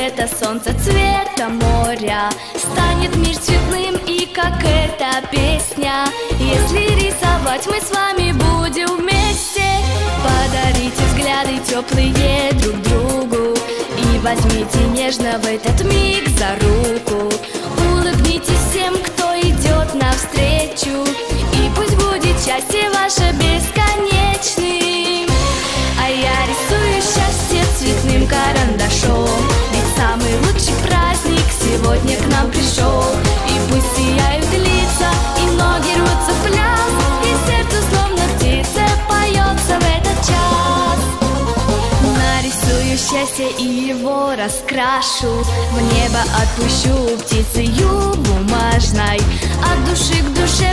света, солнца цвета моря. Станет мир цветным и как эта песня. Если рисовать мы с вами будем вместе, подарите взгляды теплые друг другу и возьмите нежно в этот миг за руку. Улыбнитесь всем, кто идет навстречу, и пусть будет счастье ваше бесконечным. А я рисую счастье цветным карандашом, ведь самый лучший праздник сегодня к нам пришел. И пусть сияют лица, и ноги рвутся в пляс, и сердце словно птица поется в этот час. Нарисую счастье и его раскрашу, в небо отпущу птицею бумажной. От души к душе